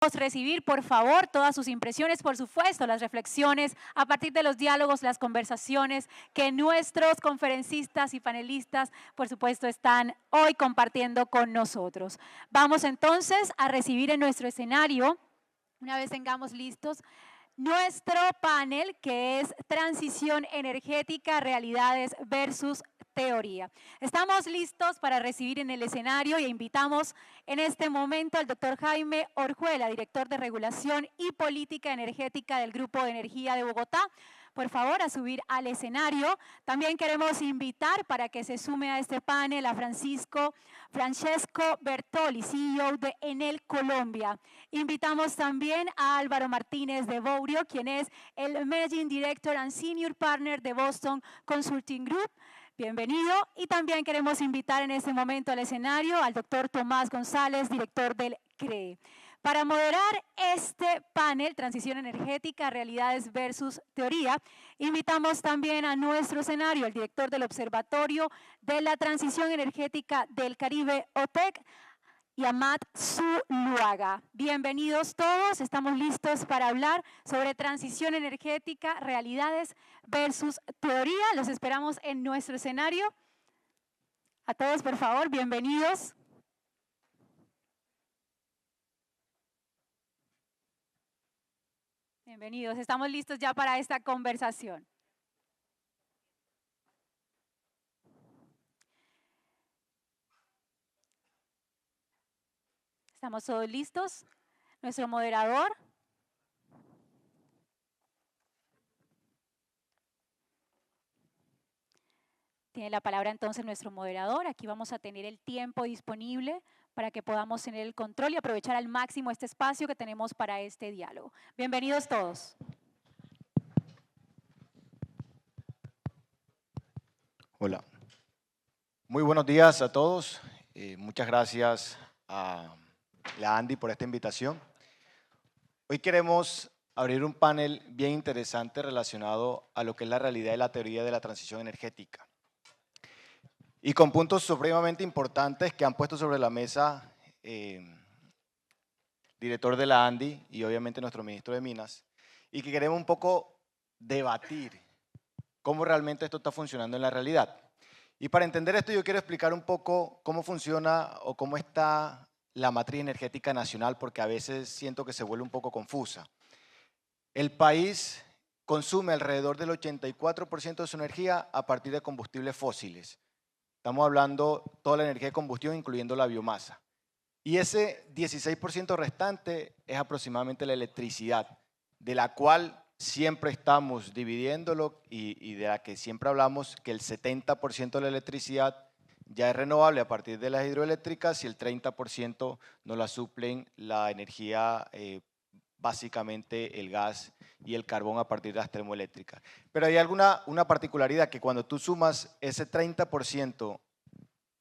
Recibir, por favor, todas sus impresiones, por supuesto, las reflexiones a partir de los diálogos, las conversaciones que nuestros conferencistas y panelistas, por supuesto, están hoy compartiendo con nosotros. Vamos entonces a recibir en nuestro escenario, una vez tengamos listos, nuestro panel, que es Transición Energética, Realidades versus Teoría. Estamos listos para recibir en el escenario e invitamos en este momento al doctor Jaime Orjuela, director de Regulación y Política Energética del Grupo de Energía de Bogotá, por favor, a subir al escenario. También queremos invitar para que se sume a este panel a Francesco Bertoli, CEO de Enel Colombia. Invitamos también a Álvaro Martínez de Bourio, quien es el Managing Director and Senior Partner de Boston Consulting Group. Bienvenido. Y también queremos invitar en este momento al escenario al doctor Tomás González, director del CREE. Para moderar este panel, Transición Energética, Realidades versus Teoría, invitamos también a nuestro escenario al director del Observatorio de la Transición Energética del Caribe, OTEC, y Amat Zuluaga. Bienvenidos todos, estamos listos para hablar sobre transición energética, realidades versus teoría. Los esperamos en nuestro escenario. A todos, por favor, bienvenidos. Bienvenidos, estamos listos ya para esta conversación. ¿Estamos todos listos? Nuestro moderador. Tiene la palabra entonces nuestro moderador. Aquí vamos a tener el tiempo disponible para que podamos tener el control y aprovechar al máximo este espacio que tenemos para este diálogo. Bienvenidos todos. Hola. Muy buenos días a todos. Muchas gracias a la Andy por esta invitación. Hoy queremos abrir un panel bien interesante relacionado a lo que es la realidad y la teoría de la transición energética. Y con puntos supremamente importantes que han puesto sobre la mesa director de la Andy y obviamente nuestro ministro de Minas, y que queremos un poco debatir cómo realmente esto está funcionando en la realidad. Y para entender esto yo quiero explicar un poco cómo funciona o cómo está la matriz energética nacional, porque a veces siento que se vuelve un poco confusa. El país consume alrededor del 84% de su energía a partir de combustibles fósiles. Estamos hablando toda la energía de combustión, incluyendo la biomasa. Y ese 16% restante es aproximadamente la electricidad, de la cual siempre estamos dividiéndolo y de la que siempre hablamos que el 70% de la electricidad ya es renovable a partir de las hidroeléctricas y el 30% nos la suplen la energía, básicamente el gas y el carbón a partir de las termoeléctricas. Pero hay una particularidad, que cuando tú sumas ese 30%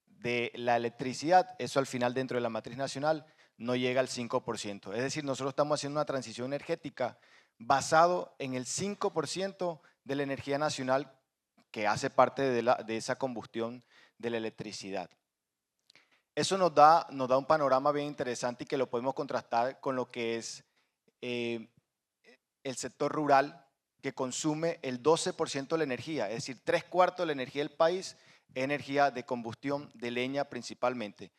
de la electricidad, eso al final dentro de la matriz nacional no llega al 5%. Es decir, nosotros estamos haciendo una transición energética basado en el 5% de la energía nacional que hace parte de esa combustión de la electricidad. Eso nos da un panorama bien interesante y que lo podemos contrastar con lo que es el sector rural, que consume el 12% de la energía, es decir, 3/4 de la energía del país es energía de combustión de leña principalmente.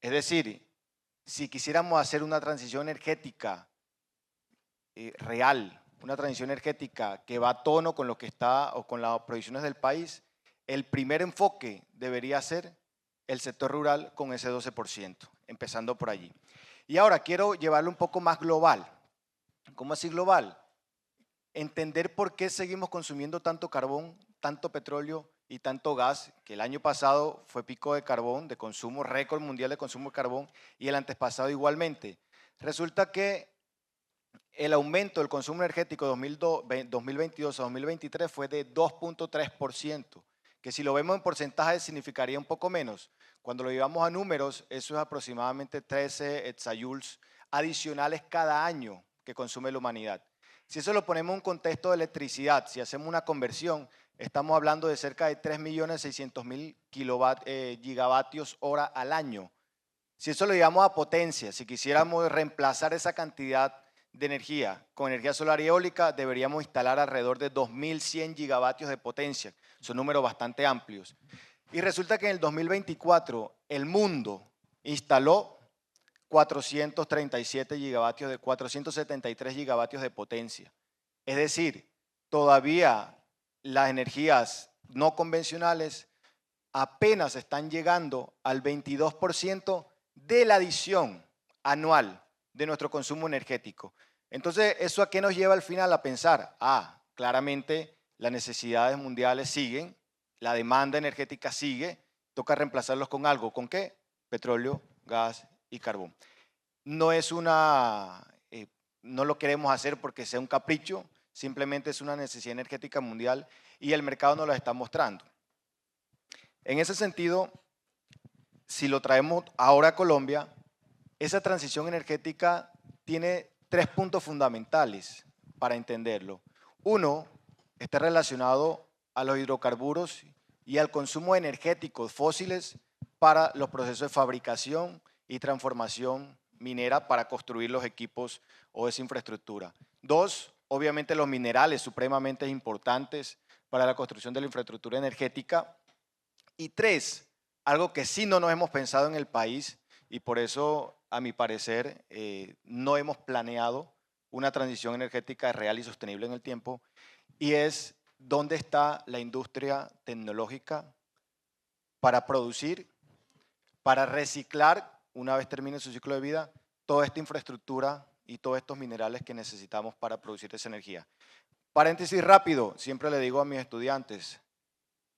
Es decir, si quisiéramos hacer una transición energética real, una transición energética que va a tono con lo que está o con las proyecciones del país, el primer enfoque debería ser el sector rural con ese 12%, empezando por allí. Y ahora quiero llevarlo un poco más global. ¿Cómo así global? Entender por qué seguimos consumiendo tanto carbón, tanto petróleo y tanto gas, que el año pasado fue pico de carbón, de consumo, récord mundial de consumo de carbón, y el antepasado igualmente. Resulta que el aumento del consumo energético de 2022 a 2023 fue de 2.3%, que si lo vemos en porcentaje significaría un poco menos. Cuando lo llevamos a números, eso es aproximadamente 13 exajoules adicionales cada año que consume la humanidad. Si eso lo ponemos en un contexto de electricidad, si hacemos una conversión, estamos hablando de cerca de 3.600.000 gigavatios hora al año. Si eso lo llevamos a potencia, si quisiéramos reemplazar esa cantidad de energía con energía solar y eólica, deberíamos instalar alrededor de 2.100 gigavatios de potencia. Son números bastante amplios. Y resulta que en el 2024 el mundo instaló 473 gigavatios de potencia. Es decir, todavía las energías no convencionales apenas están llegando al 22% de la adición anual de nuestro consumo energético. Entonces, ¿eso a qué nos lleva al final? A pensar, claramente las necesidades mundiales siguen, la demanda energética sigue, toca reemplazarlos con algo. ¿Con qué? Petróleo, gas y carbón. No es no lo queremos hacer porque sea un capricho, simplemente es una necesidad energética mundial y el mercado nos lo está mostrando. En ese sentido, si lo traemos ahora a Colombia, esa transición energética tiene 3 puntos fundamentales para entenderlo. Uno, está relacionado a los hidrocarburos y al consumo energético fósiles para los procesos de fabricación y transformación minera para construir los equipos o esa infraestructura. Dos, obviamente los minerales supremamente importantes para la construcción de la infraestructura energética. Y tres, algo que sí no nos hemos pensado en el país y por eso, a mi parecer, no hemos planeado una transición energética real y sostenible en el tiempo, y es dónde está la industria tecnológica para producir, para reciclar, una vez termine su ciclo de vida, toda esta infraestructura y todos estos minerales que necesitamos para producir esa energía. Paréntesis rápido, siempre le digo a mis estudiantes,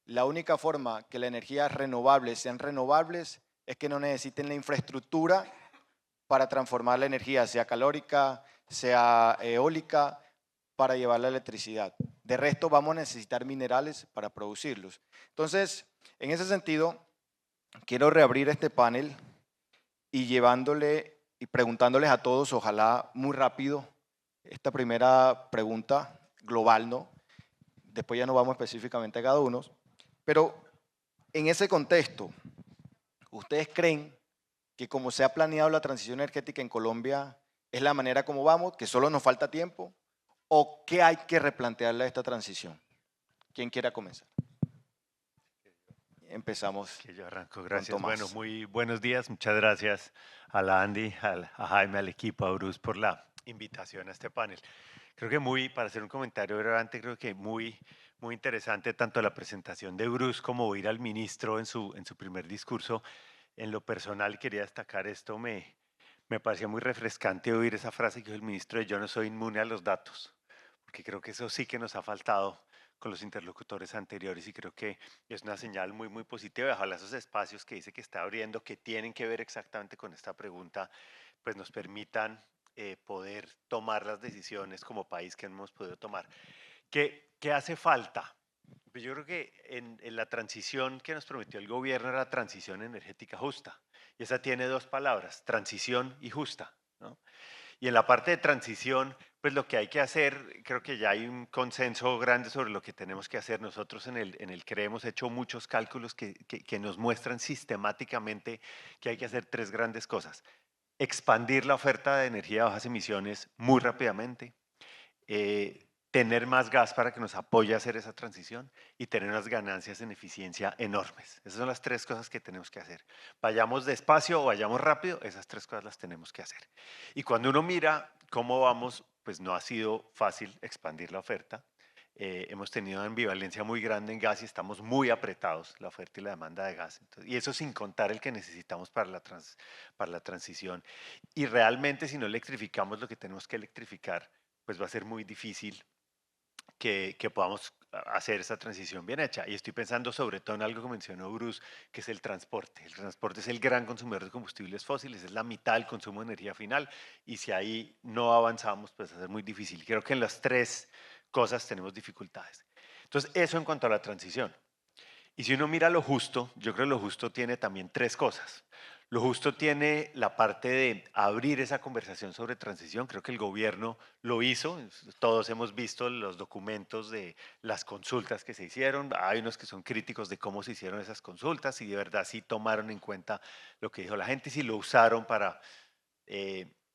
la única forma que las energías renovables sean renovables es que no necesiten la infraestructura para transformar la energía, sea calórica, sea eólica, para llevar la electricidad. De resto, vamos a necesitar minerales para producirlos. Entonces, en ese sentido, quiero reabrir este panel y llevándole y preguntándoles a todos, ojalá muy rápido, esta primera pregunta global, ¿no? Después ya nos vamos específicamente a cada uno. Pero en ese contexto, ¿ustedes creen que como se ha planeado la transición energética en Colombia es la manera como vamos, que solo nos falta tiempo? ¿O qué hay que replantearle a esta transición? ¿Quién quiera comenzar? Empezamos. Que yo arranco, gracias. Bueno, muy buenos días, muchas gracias a la Andy, a Jaime, al equipo, a Bruce por la invitación a este panel. Creo que para hacer un comentario relevante, creo que muy interesante tanto la presentación de Bruce como oír al ministro en su primer discurso. En lo personal quería destacar esto, me parecía muy refrescante oír esa frase que dijo el ministro de yo no soy inmune a los datos, porque creo que eso sí que nos ha faltado con los interlocutores anteriores y creo que es una señal muy positiva. Ojalá esos espacios que dice que está abriendo, que tienen que ver exactamente con esta pregunta, pues nos permitan poder tomar las decisiones como país que no hemos podido tomar. ¿Qué hace falta? Pues yo creo que en la transición que nos prometió el gobierno era la transición energética justa. Y esa tiene dos palabras, transición y justa, ¿no? Y en la parte de transición, pues lo que hay que hacer, creo que ya hay un consenso grande sobre lo que tenemos que hacer. Nosotros en el CRE hemos hecho muchos cálculos que nos muestran sistemáticamente que hay que hacer tres grandes cosas. Expandir la oferta de energía de bajas emisiones muy rápidamente, tener más gas para que nos apoye a hacer esa transición y tener unas ganancias en eficiencia enormes. Esas son las tres cosas que tenemos que hacer. Vayamos despacio o vayamos rápido, esas tres cosas las tenemos que hacer. Y cuando uno mira cómo vamos, pues no ha sido fácil expandir la oferta. Hemos tenido una ambivalencia muy grande en gas y estamos muy apretados, la oferta y la demanda de gas. Entonces, y eso sin contar el que necesitamos para la transición. Y realmente si no electrificamos lo que tenemos que electrificar, pues va a ser muy difícil que podamos hacer esa transición bien hecha. Y estoy pensando sobre todo en algo que mencionó Bruce, que es el transporte. El transporte es el gran consumidor de combustibles fósiles, es la mitad del consumo de energía final, y si ahí no avanzamos, pues va a ser muy difícil. Creo que en las tres cosas tenemos dificultades. Entonces, eso en cuanto a la transición. Y si uno mira lo justo, yo creo que lo justo tiene también tres cosas. Lo Justo tiene la parte de abrir esa conversación sobre transición. Creo que el gobierno lo hizo. Todos hemos visto los documentos de las consultas que se hicieron. Hay unos que son críticos de cómo se hicieron esas consultas y de verdad sí tomaron en cuenta lo que dijo la gente y sí lo usaron para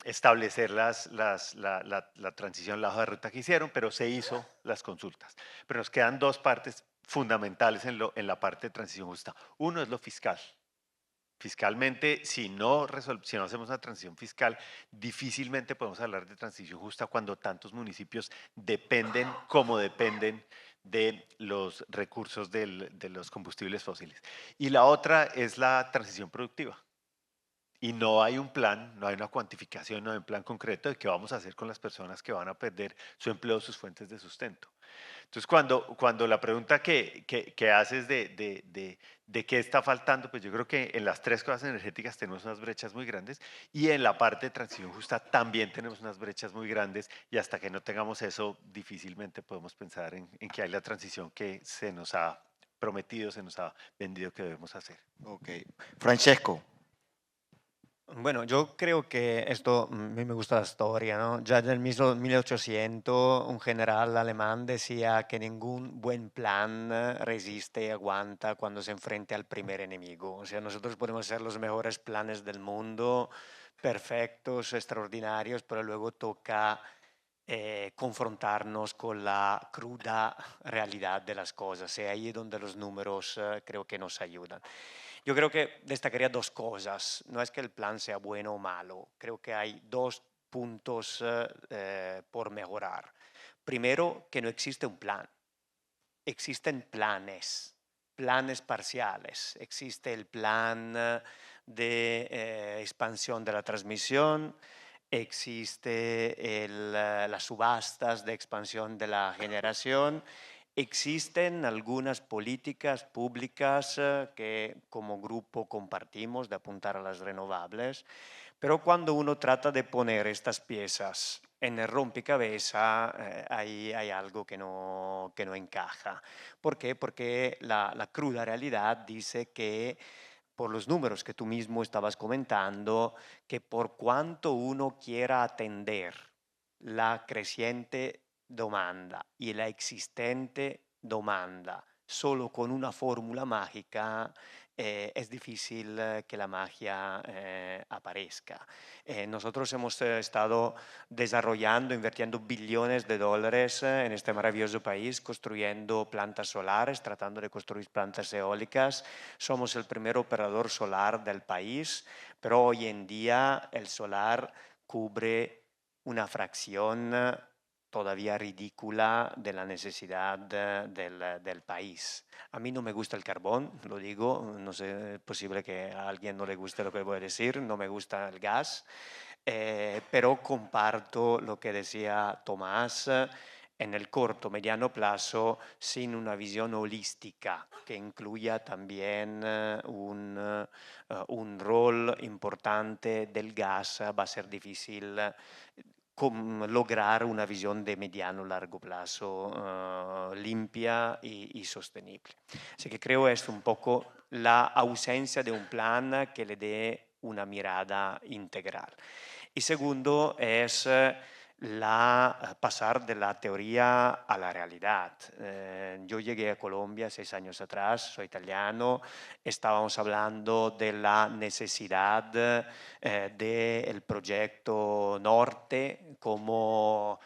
establecer la transición, la hoja de ruta que hicieron, pero se hizo las consultas. Pero nos quedan dos partes fundamentales en la parte de transición justa. Uno es lo fiscal. Fiscalmente, si no hacemos una transición fiscal, difícilmente podemos hablar de transición justa cuando tantos municipios dependen, como dependen, de los recursos de los combustibles fósiles. Y la otra es la transición productiva. Y no hay un plan, no hay una cuantificación, no hay un plan concreto de qué vamos a hacer con las personas que van a perder su empleo, sus fuentes de sustento. Entonces, cuando la pregunta que haces de qué está faltando, pues yo creo que en las tres cosas energéticas tenemos unas brechas muy grandes y en la parte de transición justa también tenemos unas brechas muy grandes y hasta que no tengamos eso, difícilmente podemos pensar en que hay la transición que se nos ha prometido, se nos ha vendido que debemos hacer. Ok. Francesco, Bueno, yo creo que esto, a mí me gusta la historia, ¿no? Ya en el mismo 1800 un general alemán decía que ningún buen plan resiste y aguanta cuando se enfrenta al primer enemigo. O sea, nosotros podemos hacer los mejores planes del mundo, perfectos, extraordinarios, pero luego toca confrontarnos con la cruda realidad de las cosas. Y ahí es donde los números creo que nos ayudan. Yo creo que destacaría dos cosas. No es que el plan sea bueno o malo. Creo que hay dos puntos por mejorar. Primero, que no existe un plan. Existen planes, planes parciales. Existe el plan de expansión de la transmisión, existe las subastas de expansión de la generación. Existen algunas políticas públicas que como grupo compartimos de apuntar a las renovables, pero cuando uno trata de poner estas piezas en el rompecabezas, ahí hay algo que no encaja. ¿Por qué? Porque la cruda realidad dice que por los números que tú mismo estabas comentando, que por cuanto uno quiera atender la creciente domanda y la existente domanda solo con una fórmula mágica, es difícil que la magia aparezca. Nosotros hemos estado desarrollando, invirtiendo billones de dólares en este maravilloso país, construyendo plantas solares, tratando de construir plantas eólicas. Somos el primer operador solar del país, pero hoy en día el solar cubre una fracción todavía ridícula de la necesidad del país. A mí no me gusta el carbón, lo digo, no sé, es posible que a alguien no le guste lo que voy a decir, no me gusta el gas, pero comparto lo que decía Tomás. En el corto, mediano plazo, sin una visión holística que incluya también un rol importante del gas, va a ser difícil lograr una visión de mediano largo plazo limpia y sostenible. Así que creo es un poco la ausencia de un plan que le dé una mirada integral. Y segundo es pasar de la teoría a la realidad. Yo llegué a Colombia 6 años atrás, soy italiano, estábamos hablando de la necesidad del proyecto Norte como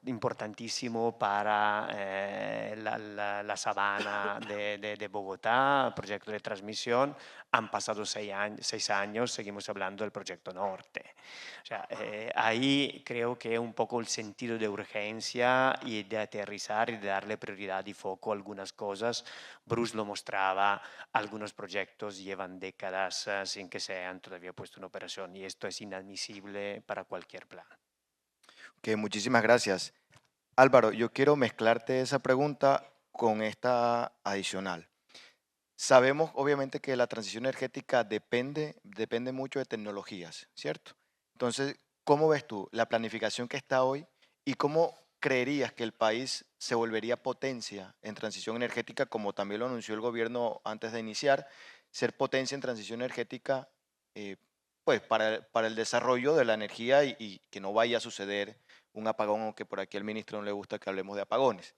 importantísimo para la sabana de Bogotá, proyecto de transmisión. Han pasado 6 años, seguimos hablando del proyecto Norte. O sea, ahí creo que un poco el sentido de urgencia y de aterrizar y de darle prioridad y foco a algunas cosas. Bruce lo mostraba, algunos proyectos llevan décadas sin que se hayan todavía puesto en operación y esto es inadmisible para cualquier plan. que muchísimas gracias. Álvaro, yo quiero mezclarte esa pregunta con esta adicional. Sabemos obviamente que la transición energética depende mucho de tecnologías, ¿cierto? Entonces, ¿cómo ves tú la planificación que está hoy y cómo creerías que el país se volvería potencia en transición energética, como también lo anunció el gobierno antes de iniciar, ser potencia en transición energética, pues para el desarrollo de la energía y que no vaya a suceder un apagón, aunque por aquí al ministro no le gusta que hablemos de apagones.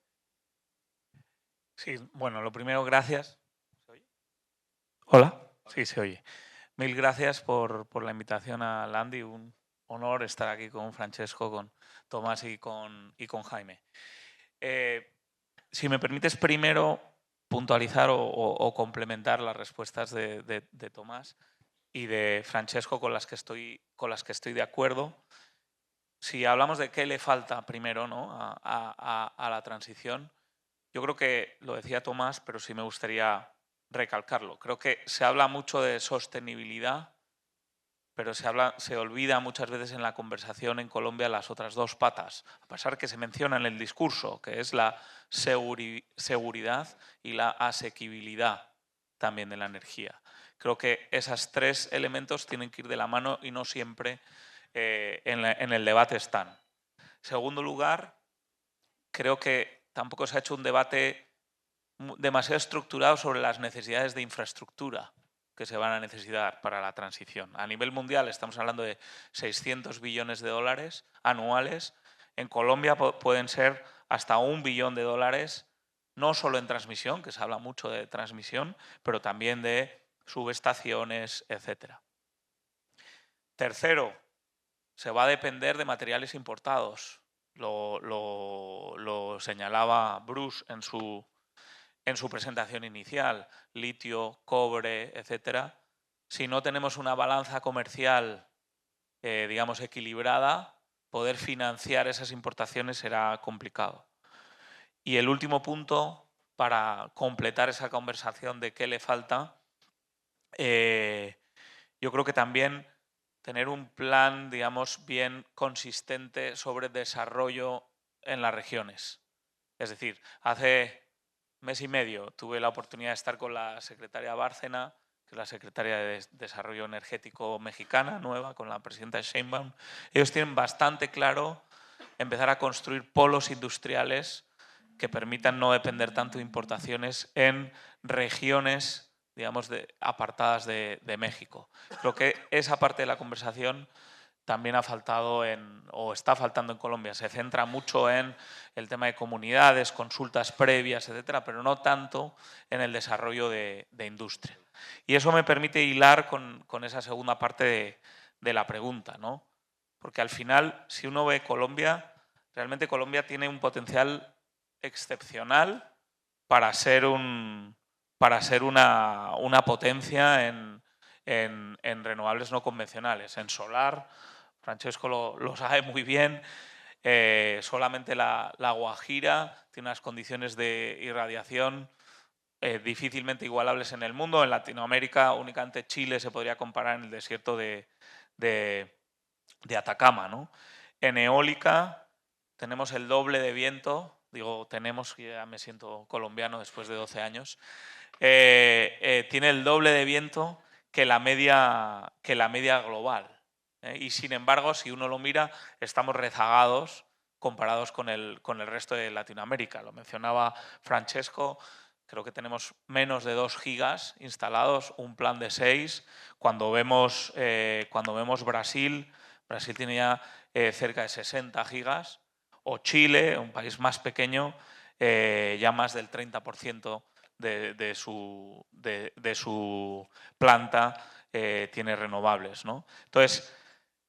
Sí, bueno, lo primero, gracias. ¿Se oye? ¿Hola? Sí, se oye. Mil gracias por la invitación a Landy. Un honor estar aquí con Francesco, con Tomás y con Jaime. Si me permites primero puntualizar o complementar las respuestas de Tomás y de Francesco con las que estoy de acuerdo. Si hablamos de qué le falta primero, ¿no?, a la transición, yo creo que lo decía Tomás, pero sí me gustaría recalcarlo. Creo que se habla mucho de sostenibilidad, pero se olvida muchas veces en la conversación en Colombia las otras dos patas, a pesar que se menciona en el discurso, que es la seguridad y la asequibilidad también de la energía. Creo que esos tres elementos tienen que ir de la mano y no siempre en el debate están. Segundo lugar, creo que tampoco se ha hecho un debate demasiado estructurado sobre las necesidades de infraestructura que se van a necesitar para la transición. A nivel mundial estamos hablando de 600 billones de dólares anuales. En Colombia pueden ser hasta $1 billón, no solo en transmisión, que se habla mucho de transmisión, pero también de subestaciones, etc. Tercero, se va a depender de materiales importados. Lo señalaba Bruce en su presentación inicial, litio, cobre, etcétera. Si no tenemos una balanza comercial, digamos, equilibrada, poder financiar esas importaciones será complicado. Y el último punto, para completar esa conversación de qué le falta, yo creo que también tener un plan, digamos, bien consistente sobre desarrollo en las regiones. Es decir, hace mes y medio tuve la oportunidad de estar con la secretaria Bárcena, que es la secretaria de Desarrollo Energético mexicana, nueva, con la presidenta Sheinbaum. Ellos tienen bastante claro empezar a construir polos industriales que permitan no depender tanto de importaciones en regiones, digamos, apartadas de México. Creo que esa parte de la conversación también ha faltado o está faltando en Colombia. Se centra mucho en el tema de comunidades, consultas previas, etcétera, pero no tanto en el desarrollo de industria. Y eso me permite hilar con esa segunda parte de la pregunta, ¿no? Porque al final, si uno ve Colombia, realmente Colombia tiene un potencial excepcional para ser una potencia en renovables no convencionales, en solar. Francesco lo sabe muy bien. Solamente la Guajira tiene unas condiciones de irradiación difícilmente igualables en el mundo. En Latinoamérica únicamente Chile se podría comparar en el desierto de Atacama, ¿no? En eólica tenemos el doble de viento. Digo, tenemos, ya me siento colombiano después de 12 años. Tiene el doble de viento que la media global. Y sin embargo, si uno lo mira, estamos rezagados comparados con el resto de Latinoamérica. Lo mencionaba Francesco, creo que tenemos menos de 2 gigas instalados, un plan de 6. Cuando vemos Brasil tiene ya cerca de 60 gigas, o Chile, un país más pequeño, ya más del 30% de su planta tiene renovables, ¿no? Entonces,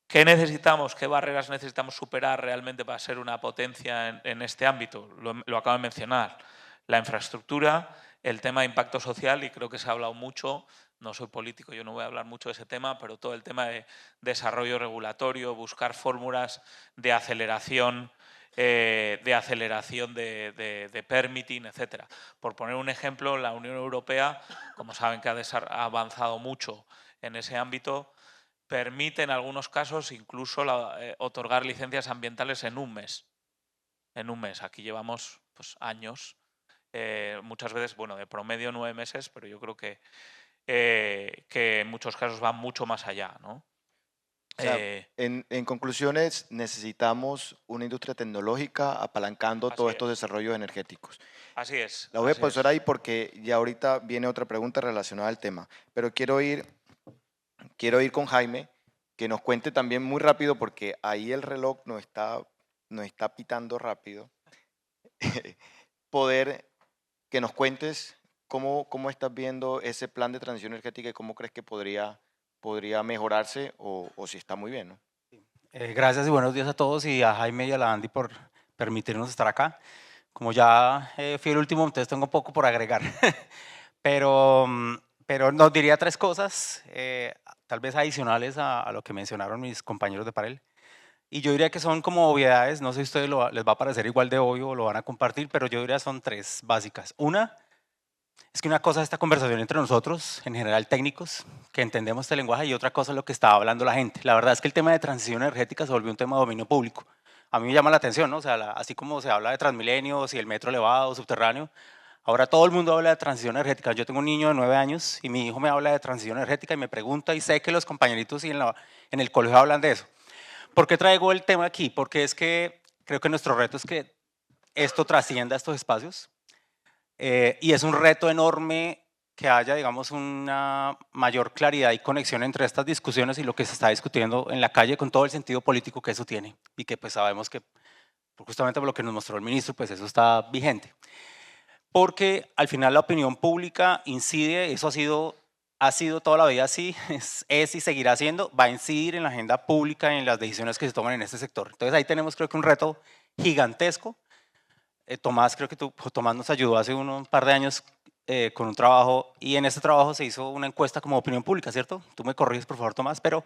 ¿qué necesitamos? ¿Qué barreras necesitamos superar realmente para ser una potencia en este ámbito? Lo acabo de mencionar. La infraestructura, el tema de impacto social, y creo que se ha hablado mucho. No soy político, yo no voy a hablar mucho de ese tema, pero todo el tema de desarrollo regulatorio, buscar fórmulas de aceleración, de permitting, etc. Por poner un ejemplo, la Unión Europea, como saben que ha avanzado mucho en ese ámbito, permite en algunos casos incluso otorgar licencias ambientales en un mes. En un mes. Aquí llevamos pues, años, muchas veces, bueno, de promedio 9 meses, pero yo creo que en muchos casos va mucho más allá, ¿no? sea, en conclusiones, necesitamos una industria tecnológica apalancando Así todos es. estos desarrollos energéticos. Así es. La voy a así pausar es. ahí porque ya ahorita viene otra pregunta relacionada al tema, pero quiero ir con Jaime, que nos cuente también muy rápido, porque ahí el reloj nos está pitando rápido, poder que nos cuentes cómo estás viendo ese plan de transición energética y cómo crees que podría mejorarse o si está muy bien, ¿no? Gracias y buenos días a todos y a Jaime y a la Andy por permitirnos estar acá. Como ya fui el último, entonces tengo poco por agregar. pero, pero nos diría tres cosas, tal vez adicionales a lo que mencionaron mis compañeros de panel. Y yo diría que son como obviedades, no sé si a ustedes les va a parecer igual de obvio o lo van a compartir, pero yo diría son tres básicas. Una, es que una cosa es esta conversación entre nosotros, en general técnicos, que entendemos este lenguaje, y otra cosa es lo que estaba hablando la gente. La verdad es que el tema de transición energética se volvió un tema de dominio público. A mí me llama la atención, ¿no? O sea, así como se habla de Transmilenio, y el metro elevado, subterráneo, ahora todo el mundo habla de transición energética. Yo tengo un niño de 9 años y mi hijo me habla de transición energética y me pregunta, y sé que los compañeritos en el colegio hablan de eso. ¿Por qué traigo el tema aquí? Porque es que creo que nuestro reto es que esto trascienda estos espacios. Y es un reto enorme que haya, digamos, una mayor claridad y conexión entre estas discusiones y lo que se está discutiendo en la calle, con todo el sentido político que eso tiene, y que pues sabemos que justamente por lo que nos mostró el ministro, pues eso está vigente. Porque al final la opinión pública incide, eso ha sido toda la vida así, es y seguirá siendo, va a incidir en la agenda pública y en las decisiones que se toman en este sector. Entonces ahí tenemos, creo que, un reto gigantesco. Tomás, creo que Tomás nos ayudó hace un par de años con un trabajo, y en ese trabajo se hizo una encuesta como opinión pública, ¿cierto? Tú me corriges, por favor, Tomás, pero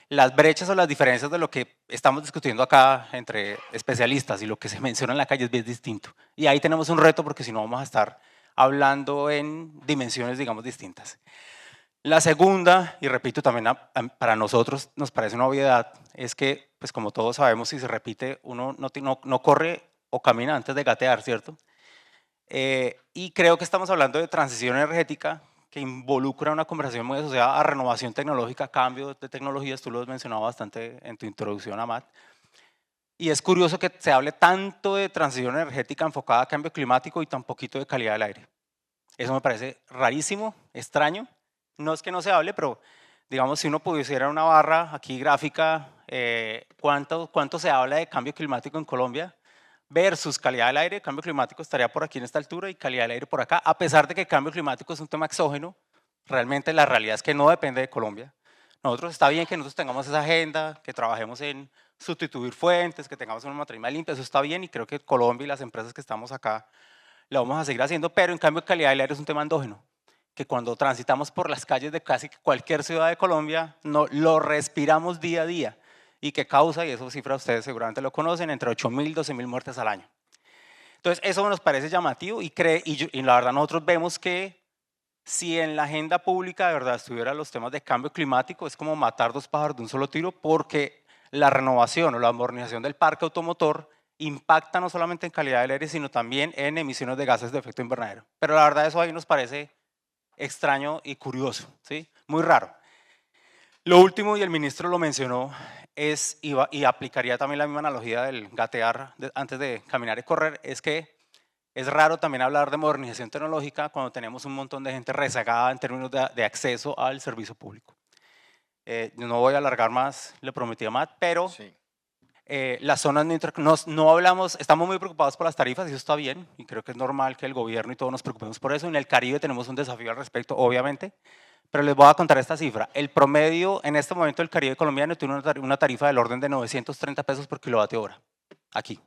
las brechas o las diferencias de lo que estamos discutiendo acá entre especialistas y lo que se menciona en la calle es bien distinto. Y ahí tenemos un reto, porque si no vamos a estar hablando en dimensiones, digamos, distintas. La segunda, y repito también para nosotros nos parece una obviedad, es que, pues como todos sabemos, si se repite, uno no corre o camina antes de gatear, ¿cierto? Y creo que estamos hablando de transición energética que involucra una conversación muy asociada a renovación tecnológica, cambio de tecnologías, tú lo has mencionado bastante en tu introducción, Amat. Y es curioso que se hable tanto de transición energética enfocada a cambio climático y tan poquito de calidad del aire. Eso me parece rarísimo, extraño. No es que no se hable, pero digamos, si uno pusiera una barra aquí gráfica, ¿cuánto se habla de cambio climático en Colombia versus calidad del aire? Cambio climático estaría por aquí en esta altura y calidad del aire por acá. A pesar de que cambio climático es un tema exógeno, realmente la realidad es que no depende de Colombia. Nosotros, está bien que nosotros tengamos esa agenda, que trabajemos en sustituir fuentes, que tengamos una materia prima limpia, eso está bien, y creo que Colombia y las empresas que estamos acá lo vamos a seguir haciendo, pero en cambio calidad del aire es un tema endógeno, que cuando transitamos por las calles de casi cualquier ciudad de Colombia, no, lo respiramos día a día, y que causa, y eso cifra ustedes seguramente lo conocen, entre 8.000 y 12.000 muertes al año. Entonces eso nos parece llamativo, y la verdad nosotros vemos que si en la agenda pública de verdad estuviera los temas de cambio climático, es como matar dos pájaros de un solo tiro, porque la renovación o la modernización del parque automotor impacta no solamente en calidad del aire, sino también en emisiones de gases de efecto invernadero. Pero la verdad eso ahí nos parece extraño y curioso, ¿sí? Muy raro. Lo último, y el ministro lo mencionó, es, y aplicaría también la misma analogía del gatear antes de caminar y correr, es que es raro también hablar de modernización tecnológica cuando tenemos un montón de gente rezagada en términos de acceso al servicio público. No voy a alargar más, le prometí a Matt, pero Sí. las zonas no hablamos, estamos muy preocupados por las tarifas, y eso está bien, y creo que es normal que el gobierno y todos nos preocupemos por eso. En el Caribe tenemos un desafío al respecto, obviamente, pero les voy a contar esta cifra. El promedio en este momento del Caribe colombiano tiene una tarifa del orden de 930 pesos por kilovatio hora, aquí,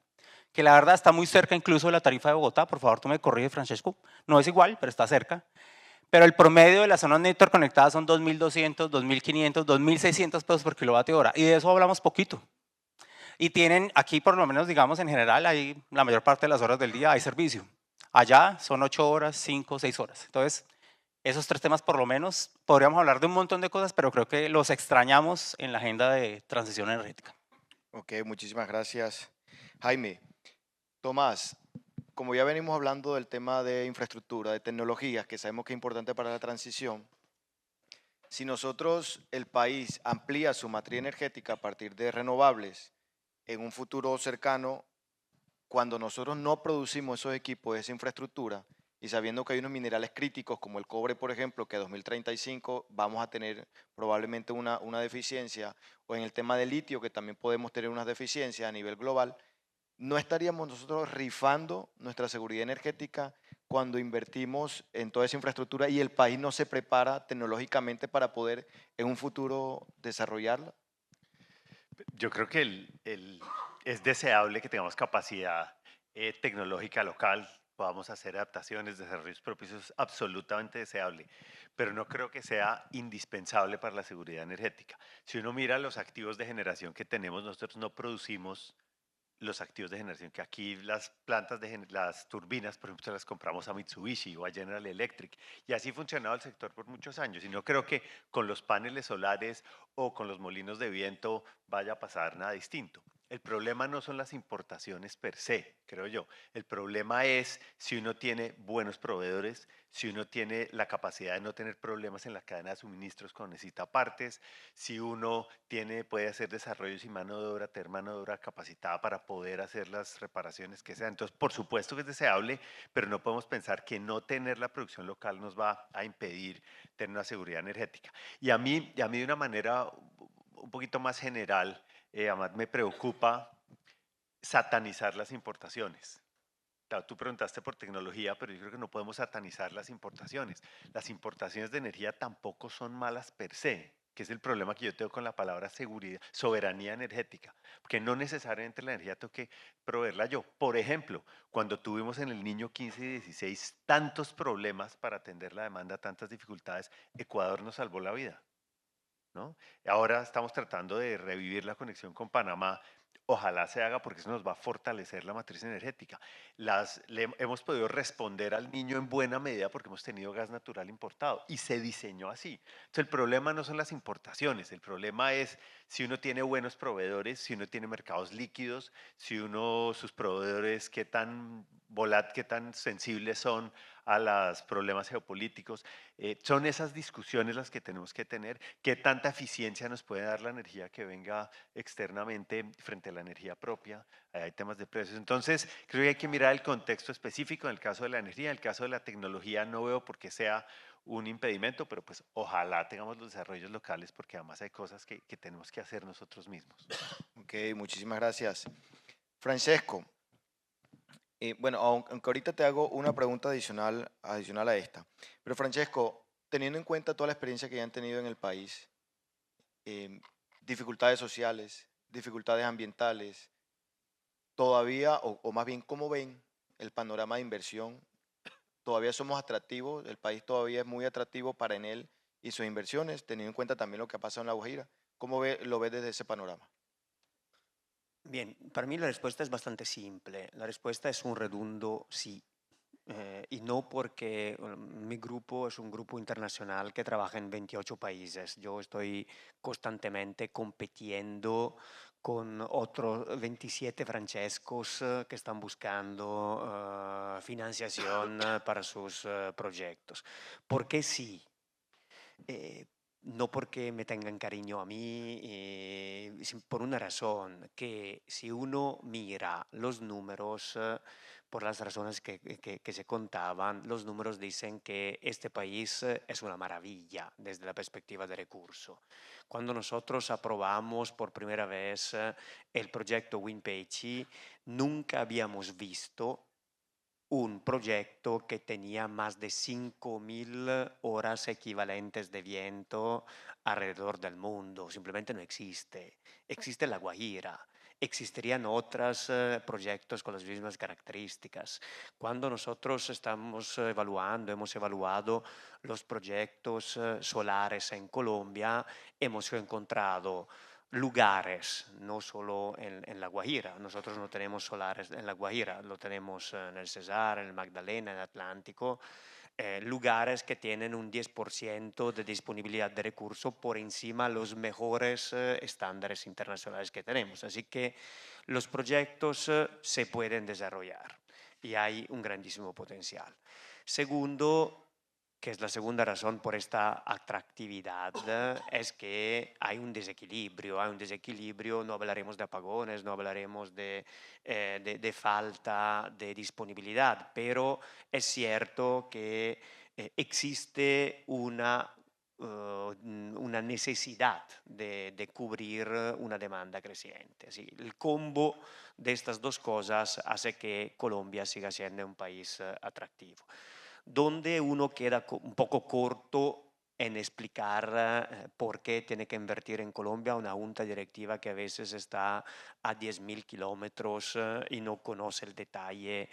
que la verdad está muy cerca incluso de la tarifa de Bogotá. Por favor, tú me corriges, Francesco, no es igual, pero está cerca. Pero el promedio de las zonas network conectadas son 2.200, 2.500, 2.600 pesos por kilovatio hora, y de eso hablamos poquito. Y tienen aquí, por lo menos, digamos, en general, ahí la mayor parte de las horas del día hay servicio. Allá son 8 horas, 5, 6 horas. Entonces, esos tres temas por lo menos, podríamos hablar de un montón de cosas, pero creo que los extrañamos en la agenda de transición energética. Ok, muchísimas gracias, Jaime. Tomás, como ya venimos hablando del tema de infraestructura, de tecnologías, que sabemos que es importante para la transición, si nosotros, el país, amplía su matriz energética a partir de renovables en un futuro cercano, cuando nosotros no producimos esos equipos, esa infraestructura, y sabiendo que hay unos minerales críticos como el cobre, por ejemplo, que a 2035 vamos a tener probablemente una deficiencia, o en el tema del litio, que también podemos tener unas deficiencias a nivel global, no estaríamos nosotros rifando nuestra seguridad energética cuando invertimos en toda esa infraestructura y el país no se prepara tecnológicamente para poder en un futuro desarrollarla. Yo creo que es deseable que tengamos capacidad tecnológica local, podamos hacer adaptaciones, desarrollos propios, es absolutamente deseable, pero no creo que sea indispensable para la seguridad energética. Si uno mira los activos de generación que tenemos, nosotros no producimos los activos de generación, que aquí las plantas las turbinas, por ejemplo, se las compramos a Mitsubishi o a General Electric, y así ha funcionado el sector por muchos años, y no creo que con los paneles solares o con los molinos de viento vaya a pasar nada distinto. El problema no son las importaciones per se, creo yo. El problema es si uno tiene buenos proveedores, si uno tiene la capacidad de no tener problemas en la cadena de suministros cuando necesita partes, si uno puede hacer desarrollos y mano de obra, tener mano de obra capacitada para poder hacer las reparaciones que sean. Entonces, por supuesto que es deseable, pero no podemos pensar que no tener la producción local nos va a impedir tener una seguridad energética. Y a mí de una manera un poquito más general, además me preocupa satanizar las importaciones. Claro, tú preguntaste por tecnología, pero yo creo que no podemos satanizar las importaciones. Las importaciones de energía tampoco son malas per se, que es el problema que yo tengo con la palabra seguridad, soberanía energética, porque no necesariamente la energía tengo que proveerla yo. Por ejemplo, cuando tuvimos en el Niño 15 y 16 tantos problemas para atender la demanda, tantas dificultades, Ecuador nos salvó la vida, ¿no? Ahora estamos tratando de revivir la conexión con Panamá. Ojalá se haga porque eso nos va a fortalecer la matriz energética. Hemos podido responder al Niño en buena medida porque hemos tenido gas natural importado y se diseñó así. Entonces el problema no son las importaciones, el problema es si uno tiene buenos proveedores, si uno tiene mercados líquidos, si sus proveedores qué tan qué tan sensibles son a los problemas geopolíticos. Son esas discusiones las que tenemos que tener. ¿Qué tanta eficiencia nos puede dar la energía que venga externamente frente a la energía propia? Hay temas de precios. Entonces, creo que hay que mirar el contexto específico en el caso de la energía. En el caso de la tecnología no veo por qué sea un impedimento, pero pues ojalá tengamos los desarrollos locales porque además hay cosas que tenemos que hacer nosotros mismos. Ok, muchísimas gracias. Francesco, bueno, aunque ahorita te hago una pregunta adicional a esta, pero Francesco, teniendo en cuenta toda la experiencia que ya han tenido en el país, dificultades sociales, dificultades ambientales, todavía, o más bien, ¿cómo ven el panorama de inversión? ¿Todavía somos atractivos? ¿El país todavía es muy atractivo para Enel y sus inversiones, teniendo en cuenta también lo que ha pasado en La Guajira? ¿Cómo lo ves desde ese panorama? Bien, para mí la respuesta es bastante simple. La respuesta es un redondo sí. Y no porque mi grupo es un grupo internacional que trabaja en 28 países. Yo estoy constantemente compitiendo con otros 27 Francescos que están buscando financiación para sus proyectos. ¿Por qué sí? No porque me tengan cariño a mí, por una razón, que si uno mira los números, por las razones que se contaban, los números dicen que este país es una maravilla desde la perspectiva de recurso. Cuando nosotros aprobamos por primera vez el proyecto WinPeichi, nunca habíamos visto un proyecto que tenía más de 5.000 horas equivalentes de viento alrededor del mundo. Simplemente no existe. Existe La Guajira. Existirían otros proyectos con las mismas características. Cuando nosotros estamos hemos evaluado los proyectos solares en Colombia, hemos encontrado lugares, no solo en La Guajira. Nosotros no tenemos solares en La Guajira, lo tenemos en el Cesar, en el Magdalena, en el Atlántico, lugares que tienen un 10% de disponibilidad de recursos por encima de los mejores estándares internacionales que tenemos. Así que los proyectos se pueden desarrollar y hay un grandísimo potencial. Segundo, que es la segunda razón por esta atractividad, es que hay un desequilibrio, no hablaremos de apagones, no hablaremos de falta de disponibilidad, pero es cierto que existe una necesidad de cubrir una demanda creciente. Así, el combo de estas dos cosas hace que Colombia siga siendo un país atractivo. Donde uno queda un poco corto en explicar por qué tiene que invertir en Colombia una junta directiva que a veces está a 10.000 kilómetros y no conoce el detalle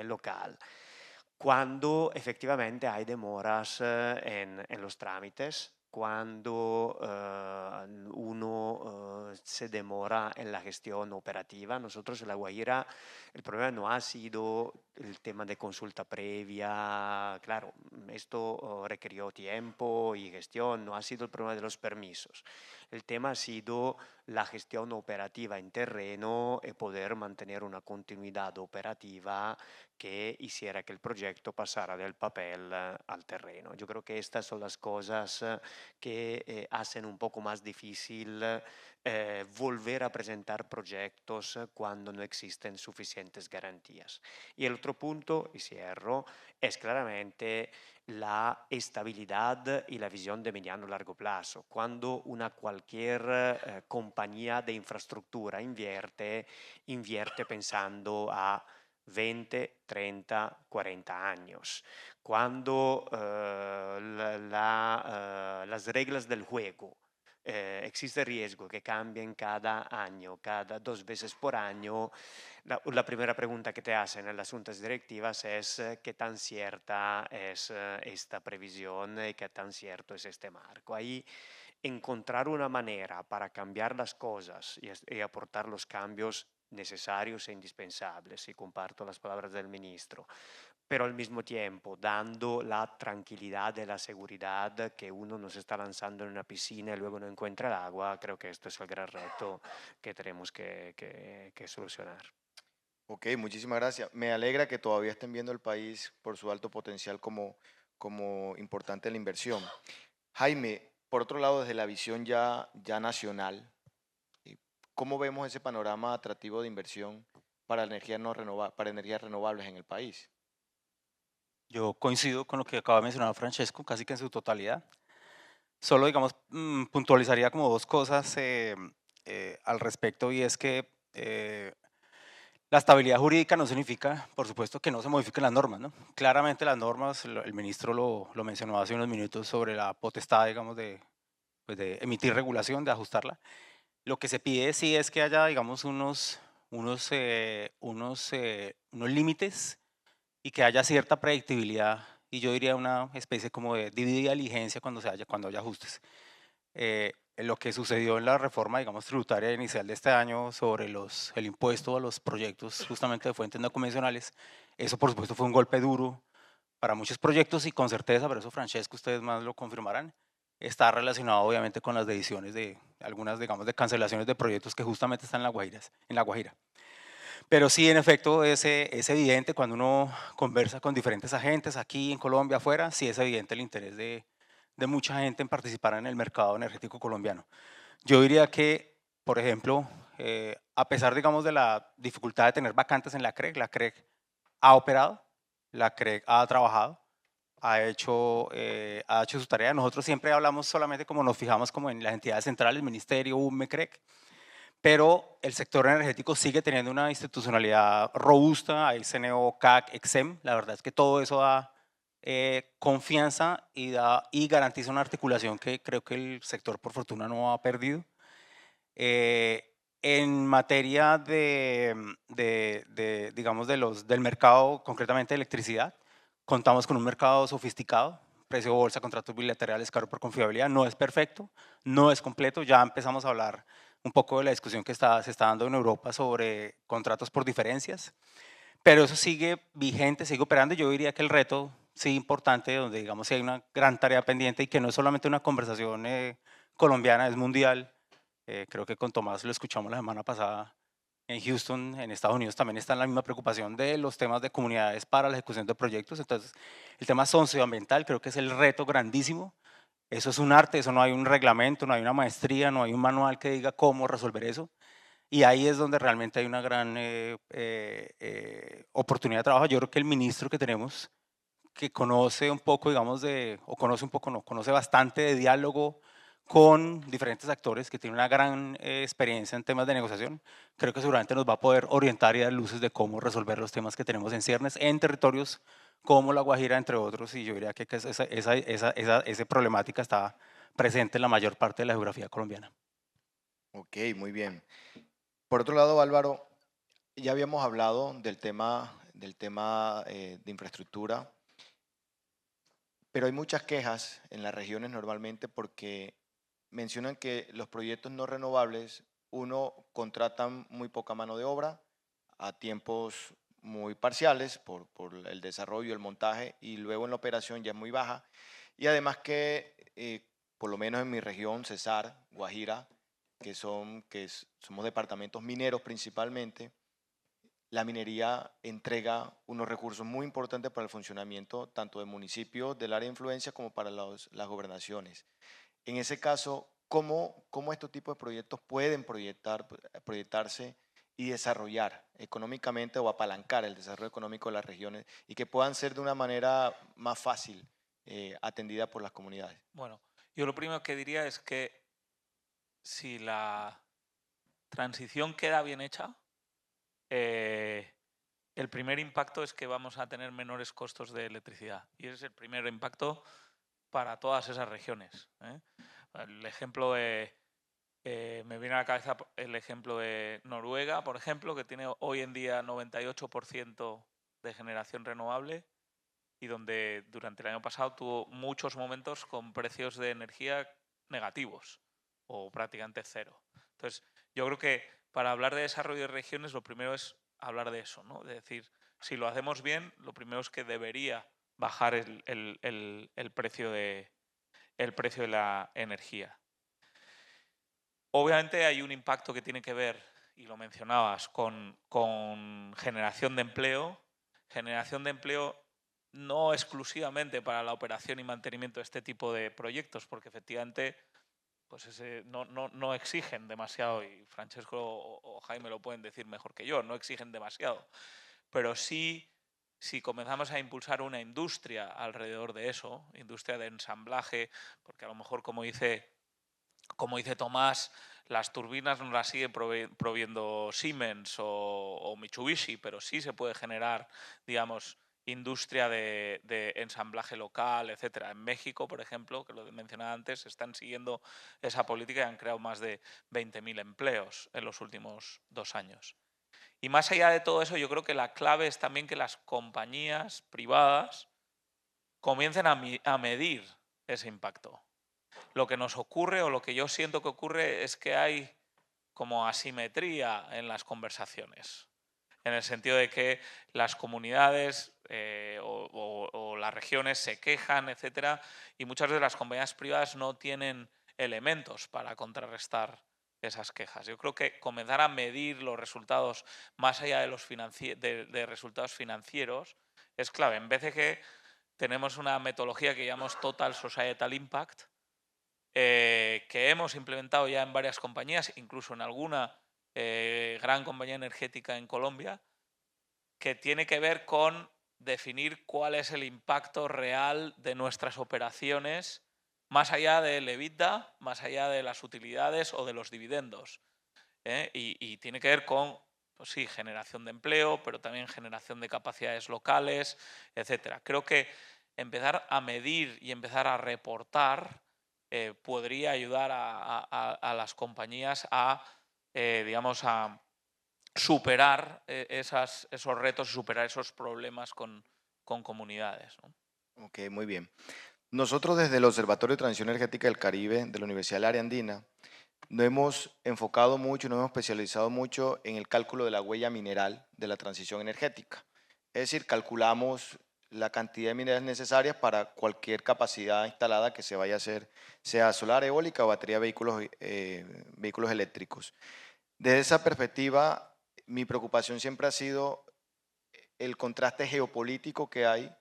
local. Cuando efectivamente hay demoras en los trámites, cuando uno se demora en la gestión operativa. Nosotros en La Guajira el problema no ha sido el tema de consulta previa, claro, esto requirió tiempo y gestión, no ha sido el problema de los permisos. El tema ha sido la gestión operativa en terreno y poder mantener una continuidad operativa que hiciera que el proyecto pasara del papel al terreno. Yo creo que estas son las cosas que hacen un poco más difícil volver a presentar proyectos cuando no existen suficientes garantías. Y el otro punto, y cierro, es claramente la estabilidad y la visión de mediano y largo plazo. Cuando cualquier compañía de infraestructura invierte pensando a 20, 30, 40 años. Cuando las reglas del juego existe riesgo que cambien cada año, cada 2 veces por año, la primera pregunta que te hacen en las juntas directivas es qué tan cierta es esta previsión y qué tan cierto es este marco. Ahí encontrar una manera para cambiar las cosas y aportar los cambios necesarios e indispensables, y comparto las palabras del ministro, pero al mismo tiempo dando la tranquilidad y la seguridad que uno no se está lanzando en una piscina y luego no encuentra el agua. Creo que esto es el gran reto que tenemos que solucionar. Ok, muchísimas gracias. Me alegra que todavía estén viendo el país por su alto potencial como importante en la inversión. Jaime, por otro lado, desde la visión ya nacional, ¿cómo vemos ese panorama atractivo de inversión para energías renovables en el país? Yo coincido con lo que acaba de mencionar Francesco, casi que en su totalidad. Solo, digamos, puntualizaría como 2 cosas al respecto, y es que la estabilidad jurídica no significa, por supuesto, que no se modifiquen las normas, ¿no? Claramente las normas, el ministro lo mencionó hace unos minutos sobre la potestad, digamos, de emitir regulación, de ajustarla. Lo que se pide sí es que haya, digamos, unos límites y que haya cierta predictibilidad, y yo diría una especie como de dividida diligencia cuando haya ajustes. Lo que sucedió en la reforma, digamos, tributaria inicial de este año sobre el impuesto a los proyectos justamente de fuentes no convencionales, eso por supuesto fue un golpe duro para muchos proyectos, y con certeza, pero eso Francesco, ustedes más lo confirmarán, está relacionado obviamente con las decisiones de algunas, digamos, de cancelaciones de proyectos que justamente están en La Guajira. Pero sí, en efecto, es evidente cuando uno conversa con diferentes agentes aquí en Colombia, afuera, sí es evidente el interés de mucha gente en participar en el mercado energético colombiano. Yo diría que, por ejemplo, a pesar, digamos, de la dificultad de tener vacantes en la CREG ha operado, la CREG ha trabajado, ha hecho su tarea. Nosotros siempre hablamos solamente como nos fijamos como en las entidades centrales, Ministerio, UME, CREG, pero el sector energético sigue teniendo una institucionalidad robusta, hay CNO, CAC, EXEM. La verdad es que todo eso da confianza y garantiza una articulación que creo que el sector, por fortuna, no ha perdido. En materia digamos, del mercado, concretamente de electricidad, contamos con un mercado sofisticado, precio bolsa, contratos bilaterales, caro por confiabilidad. No es perfecto, no es completo. Ya empezamos a hablar un poco de la discusión que se está dando en Europa sobre contratos por diferencias, pero eso sigue vigente, sigue operando. Y yo diría que el reto, sí, importante, donde digamos si hay una gran tarea pendiente y que no es solamente una conversación colombiana, es mundial. Creo que con Tomás lo escuchamos la semana pasada, En Houston, en Estados Unidos, también está la misma preocupación de los temas de comunidades para la ejecución de proyectos. Entonces, el tema socioambiental creo que es el reto grandísimo. Eso es un arte, eso no hay un reglamento, no hay una maestría, no hay un manual que diga cómo resolver eso. Y ahí es donde realmente hay una gran oportunidad de trabajo. Yo creo que el ministro que tenemos, que conoce un poco, digamos, o conoce un poco, no, conoce bastante de diálogo con diferentes actores, que tiene una gran experiencia en temas de negociación, creo que seguramente nos va a poder orientar y dar luces de cómo resolver los temas que tenemos en ciernes, en territorios como La Guajira, entre otros, y yo diría que esa problemática está presente en la mayor parte de la geografía colombiana. Ok, muy bien. Por otro lado, Álvaro, ya habíamos hablado del tema de infraestructura, pero hay muchas quejas en las regiones normalmente porque mencionan que los proyectos no renovables, uno, contratan muy poca mano de obra a tiempos muy parciales por el desarrollo, el montaje, y luego en la operación ya es muy baja. Y además que, por lo menos en mi región, Cesar, Guajira, somos departamentos mineros principalmente, la minería entrega unos recursos muy importantes para el funcionamiento tanto de municipios del área de influencia como para las gobernaciones. En ese caso, ¿cómo estos tipos de proyectos pueden proyectarse y desarrollar económicamente o apalancar el desarrollo económico de las regiones y que puedan ser de una manera más fácil atendida por las comunidades? Bueno, yo lo primero que diría es que si la transición queda bien hecha, el primer impacto es que vamos a tener menores costos de electricidad. Y ese es el primer impacto para todas esas regiones. El ejemplo me viene a la cabeza el ejemplo de Noruega, por ejemplo, que tiene hoy en día 98% de generación renovable y donde durante el año pasado tuvo muchos momentos con precios de energía negativos o prácticamente cero. Entonces, yo creo que para hablar de desarrollo de regiones, lo primero es hablar de eso, ¿no? De decir, si lo hacemos bien, lo primero es que debería bajar el precio de la energía. Obviamente hay un impacto que tiene que ver, y lo mencionabas, con generación de empleo. Generación de empleo no exclusivamente para la operación y mantenimiento de este tipo de proyectos, porque efectivamente pues no exigen demasiado, y Francesco o Jaime lo pueden decir mejor que yo, no exigen demasiado. Pero sí, si comenzamos a impulsar una industria alrededor de eso, industria de ensamblaje, porque a lo mejor, como dice Tomás, las turbinas no las sigue proviendo Siemens o Mitsubishi, pero sí se puede generar, digamos, industria de ensamblaje local, etcétera. En México, por ejemplo, que lo mencionaba antes, están siguiendo esa política y han creado más de 20.000 empleos en los últimos 2 años. Y más allá de todo eso, yo creo que la clave es también que las compañías privadas comiencen a medir ese impacto. Lo que nos ocurre, o lo que yo siento que ocurre, es que hay como asimetría en las conversaciones, en el sentido de que las comunidades o las regiones se quejan, etcétera, y muchas de las compañías privadas no tienen elementos para contrarrestar esas quejas. Yo creo que comenzar a medir los resultados más allá de los resultados financieros es clave. En vez de que tenemos una metodología que llamamos Total Societal Impact, que hemos implementado ya en varias compañías, incluso en alguna gran compañía energética en Colombia, que tiene que ver con definir cuál es el impacto real de nuestras operaciones, más allá del EBITDA, más allá de las utilidades o de los dividendos. Y tiene que ver con, pues sí, generación de empleo, pero también generación de capacidades locales, etcétera. Creo que empezar a medir y empezar a reportar podría ayudar a las compañías a, digamos, a superar esos retos y superar esos problemas con comunidades, ¿no? Ok, muy bien. Nosotros desde el Observatorio de Transición Energética del Caribe de la Universidad del Área Andina nos hemos enfocado mucho, nos hemos especializado mucho en el cálculo de la huella mineral de la transición energética. Es decir, calculamos la cantidad de minerales necesarias para cualquier capacidad instalada que se vaya a hacer, sea solar, eólica o batería de vehículos eléctricos. Desde esa perspectiva, mi preocupación siempre ha sido el contraste geopolítico que hay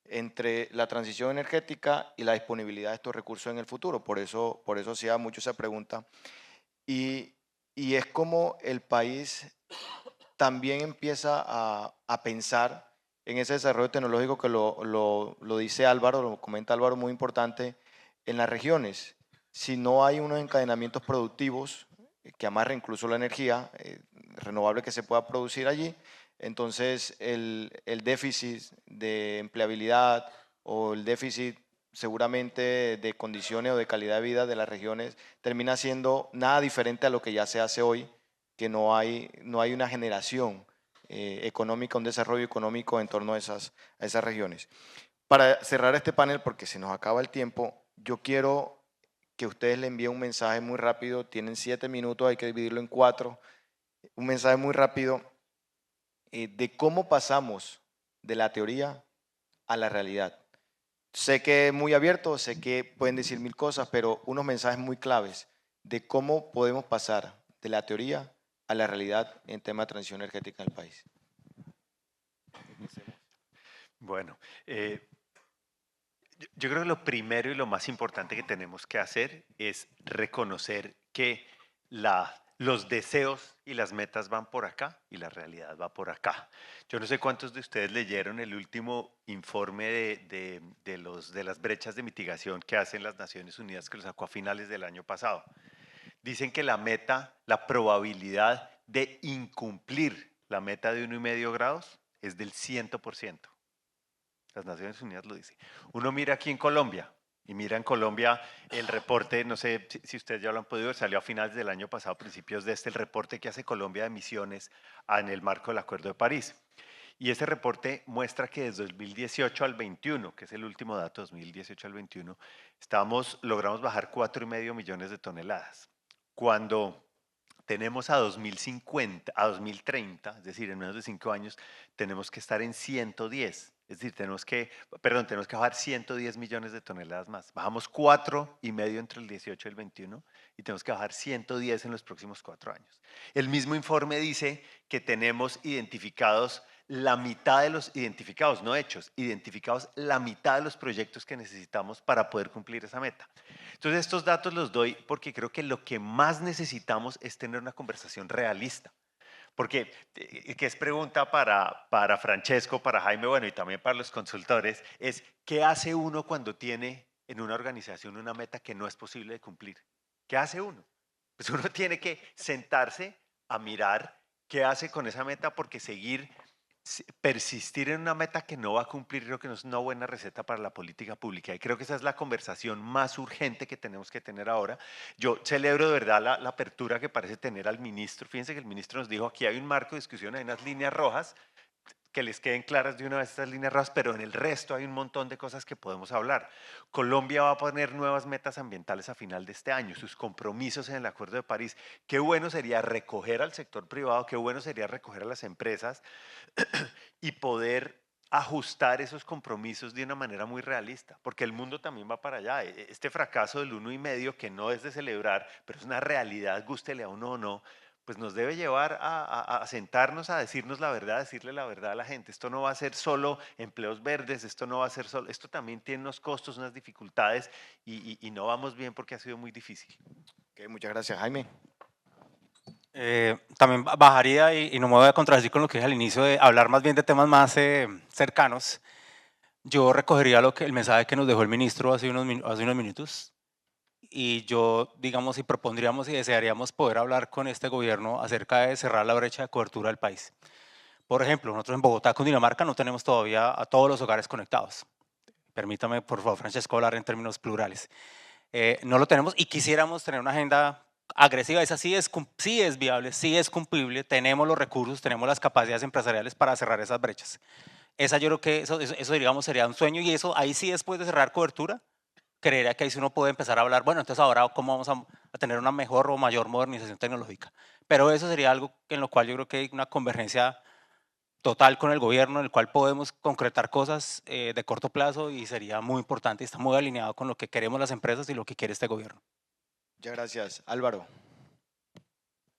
entre la transición energética y la disponibilidad de estos recursos en el futuro. Por eso hacía mucho esa pregunta. Y es como el país también empieza a pensar en ese desarrollo tecnológico que lo dice Álvaro, lo comenta Álvaro, muy importante, en las regiones. Si no hay unos encadenamientos productivos que amarren incluso la energía renovable que se pueda producir allí, entonces el déficit de empleabilidad o el déficit seguramente de condiciones o de calidad de vida de las regiones termina siendo nada diferente a lo que ya se hace hoy, que no hay una generación económica, un desarrollo económico en torno a esas regiones. Para cerrar este panel, porque se nos acaba el tiempo, yo quiero que ustedes le envíen un mensaje muy rápido, tienen 7 minutos, hay que dividirlo en 4, un mensaje muy rápido de cómo pasamos de la teoría a la realidad. Sé que es muy abierto, sé que pueden decir 1000 cosas, pero unos mensajes muy claves de cómo podemos pasar de la teoría a la realidad en tema de transición energética en el país. Bueno, yo creo que lo primero y lo más importante que tenemos que hacer es reconocer que los deseos y las metas van por acá y la realidad va por acá. Yo no sé cuántos de ustedes leyeron el último informe de las brechas de mitigación que hacen las Naciones Unidas, que lo sacó a finales del año pasado. Dicen que la meta, la probabilidad de incumplir la meta de 1,5 grados es del 100%. Las Naciones Unidas lo dicen. Uno mira aquí en Colombia, y mira en Colombia el reporte, no sé si ustedes ya lo han podido ver, salió a finales del año pasado, principios de el reporte que hace Colombia de emisiones en el marco del Acuerdo de París. Y ese reporte muestra que desde 2018 al 21, que es el último dato, 2018 al 21, logramos bajar 4,5 millones de toneladas. Cuando tenemos a 2050, a 2030, es decir, en menos de 5 años, tenemos que estar en 110. Es decir, tenemos que bajar 110 millones de toneladas más. Bajamos 4,5 entre el 18 y el 21 y tenemos que bajar 110 en los próximos 4 años. El mismo informe dice que tenemos identificados la mitad de los identificados, no hechos, identificados la mitad de los proyectos que necesitamos para poder cumplir esa meta. Entonces estos datos los doy porque creo que lo que más necesitamos es tener una conversación realista. Porque, que es pregunta para Francesco, para Jaime, bueno, y también para los consultores, es ¿qué hace uno cuando tiene en una organización una meta que no es posible de cumplir? ¿Qué hace uno? Pues uno tiene que sentarse a mirar qué hace con esa meta, porque persistir en una meta que no va a cumplir creo que no es una buena receta para la política pública, y creo que esa es la conversación más urgente que tenemos que tener ahora. Yo celebro de verdad la apertura que parece tener al ministro. Fíjense que el ministro nos dijo aquí hay un marco de discusión, hay unas líneas rojas, que les queden claras de una vez estas líneas rojas, pero en el resto hay un montón de cosas que podemos hablar. Colombia va a poner nuevas metas ambientales a final de este año, sus compromisos en el Acuerdo de París. Qué bueno sería recoger al sector privado, qué bueno sería recoger a las empresas y poder ajustar esos compromisos de una manera muy realista, porque el mundo también va para allá. Este fracaso del 1,5, que no es de celebrar, pero es una realidad, gústele a uno o no, pues nos debe llevar a sentarnos a decirnos la verdad, a decirle la verdad a la gente. Esto no va a ser solo empleos verdes, esto no va a ser solo, esto también tiene unos costos, unas dificultades y no vamos bien porque ha sido muy difícil. Okay, muchas gracias, Jaime. También bajaría, y no me voy a contradecir con lo que dije al inicio, de hablar más bien de temas más cercanos. Yo recogería el mensaje que nos dejó el ministro hace unos minutos, y yo, digamos, y propondríamos y desearíamos poder hablar con este gobierno acerca de cerrar la brecha de cobertura del país. Por ejemplo, nosotros en Bogotá, Cundinamarca, no tenemos todavía a todos los hogares conectados. Permítame, por favor, Francesco, hablar en términos plurales. No lo tenemos y quisiéramos tener una agenda agresiva. Esa sí es viable, sí es cumplible, tenemos los recursos, tenemos las capacidades empresariales para cerrar esas brechas. Esa yo creo que eso digamos, sería un sueño, y eso ahí sí, después de cerrar cobertura, creería que ahí sí uno puede empezar a hablar, bueno, entonces ahora cómo vamos a tener una mejor o mayor modernización tecnológica. Pero eso sería algo en lo cual yo creo que hay una convergencia total con el gobierno, en el cual podemos concretar cosas de corto plazo, y sería muy importante y está muy alineado con lo que queremos las empresas y lo que quiere este gobierno. Muchas gracias. Álvaro.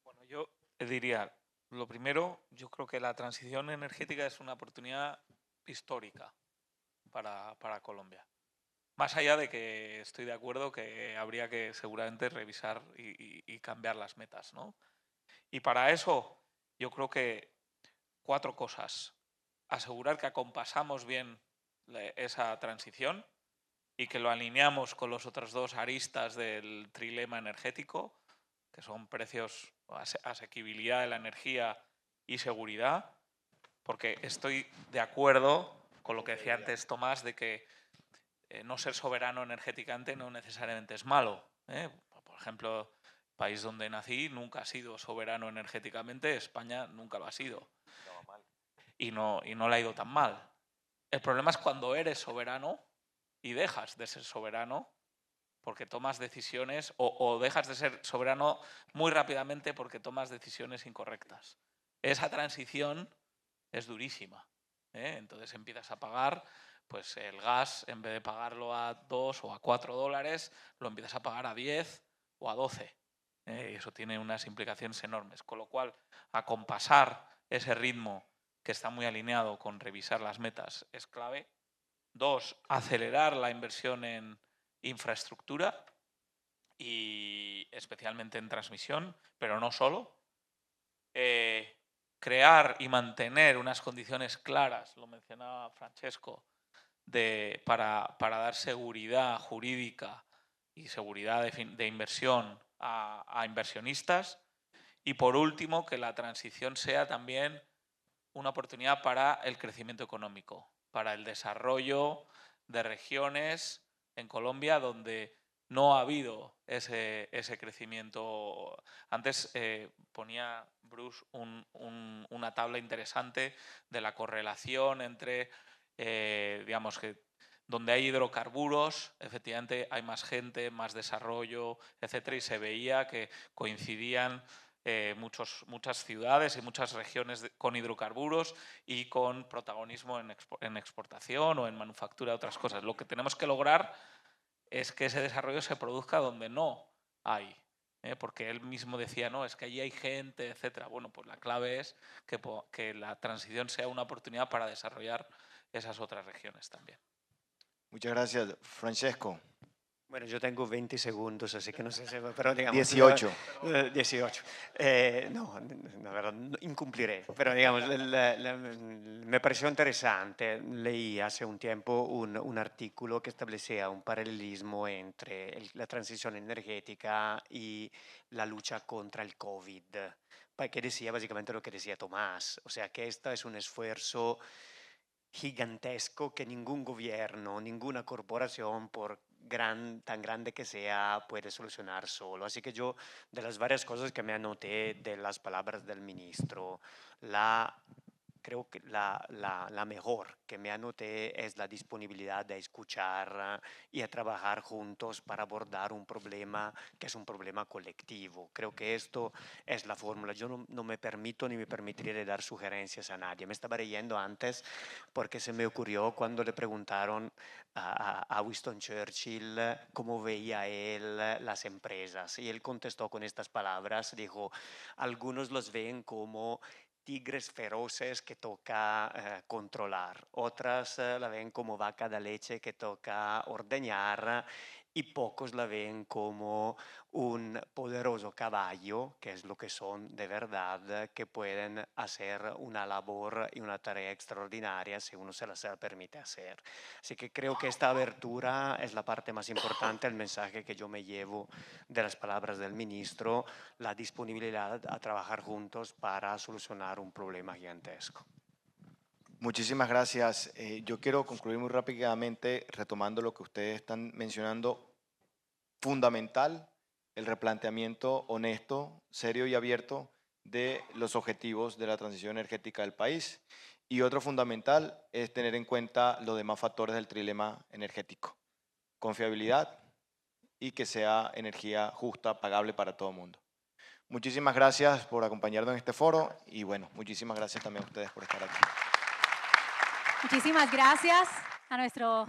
Bueno, yo diría, lo primero, yo creo que la transición energética es una oportunidad histórica para Colombia. Más allá de que estoy de acuerdo que habría que seguramente revisar y cambiar las metas, ¿no? Y para eso yo creo que 4 cosas. Asegurar que acompasamos bien esa transición y que lo alineamos con los otros 2 aristas del trilema energético, que son precios, asequibilidad de la energía y seguridad, porque estoy de acuerdo con lo que decía antes Tomás, de que no ser soberano energéticamente no necesariamente es malo. Por ejemplo, el país donde nací nunca ha sido soberano energéticamente, España nunca lo ha sido. Y no le ha ido tan mal. El problema es cuando eres soberano y dejas de ser soberano porque tomas decisiones o dejas de ser soberano muy rápidamente porque tomas decisiones incorrectas. Esa transición es durísima. Entonces empiezas a pagar, pues el gas, en vez de pagarlo a 2 o a 4 dólares, lo empiezas a pagar a 10 o a 12. Y eso tiene unas implicaciones enormes. Con lo cual, acompasar ese ritmo que está muy alineado con revisar las metas es clave. 2, acelerar la inversión en infraestructura y especialmente en transmisión, pero no solo. Crear y mantener unas condiciones claras, lo mencionaba Francesco, para dar seguridad jurídica y seguridad de inversión a inversionistas. Y por último, que la transición sea también una oportunidad para el crecimiento económico, para el desarrollo de regiones en Colombia donde no ha habido ese crecimiento. Antes ponía Bruce una tabla interesante de la correlación entre, digamos que donde hay hidrocarburos, efectivamente hay más gente, más desarrollo, etcétera, y se veía que coincidían muchas ciudades y muchas regiones con hidrocarburos y con protagonismo en exportación o en manufactura de otras cosas. Lo que tenemos que lograr es que ese desarrollo se produzca donde no hay. Porque él mismo decía, no, es que allí hay gente, etcétera. Bueno, pues la clave es que la transición sea una oportunidad para desarrollar esas otras regiones también. Muchas gracias, Francesco. Bueno, yo tengo 20 segundos, así que no sé si... Pero digamos, 18. 18. No, la verdad, incumpliré. Pero digamos, me pareció interesante. Leí hace un tiempo un artículo que establecía un paralelismo entre la transición energética y la lucha contra el COVID. Que decía básicamente lo que decía Tomás. O sea, que esto es un esfuerzo gigantesco que ningún gobierno, ninguna corporación, por tan grande que sea, puede solucionar solo. Así que yo, de las varias cosas que me anoté de las palabras del ministro, creo que la mejor que me anoté es la disponibilidad de escuchar y a trabajar juntos para abordar un problema que es un problema colectivo. Creo que esto es la fórmula. Yo no me permito ni me permitiré dar sugerencias a nadie. Me estaba leyendo antes porque se me ocurrió cuando le preguntaron a Winston Churchill cómo veía él las empresas y él contestó con estas palabras, dijo, algunos los ven como tigres feroces que toca controlar, otras la ven como vaca de leche que toca ordeñar y pocos la ven como un poderoso caballo, que es lo que son de verdad, que pueden hacer una labor y una tarea extraordinaria si uno se las permite hacer. Así que creo que esta abertura es la parte más importante, el mensaje que yo me llevo de las palabras del ministro, la disponibilidad a trabajar juntos para solucionar un problema gigantesco. Muchísimas gracias. Yo quiero concluir muy rápidamente retomando lo que ustedes están mencionando. Fundamental el replanteamiento honesto, serio y abierto de los objetivos de la transición energética del país. Y otro fundamental es tener en cuenta los demás factores del trilema energético. Confiabilidad y que sea energía justa, pagable para todo el mundo. Muchísimas gracias por acompañarnos en este foro y bueno, muchísimas gracias también a ustedes por estar aquí. Muchísimas gracias a nuestros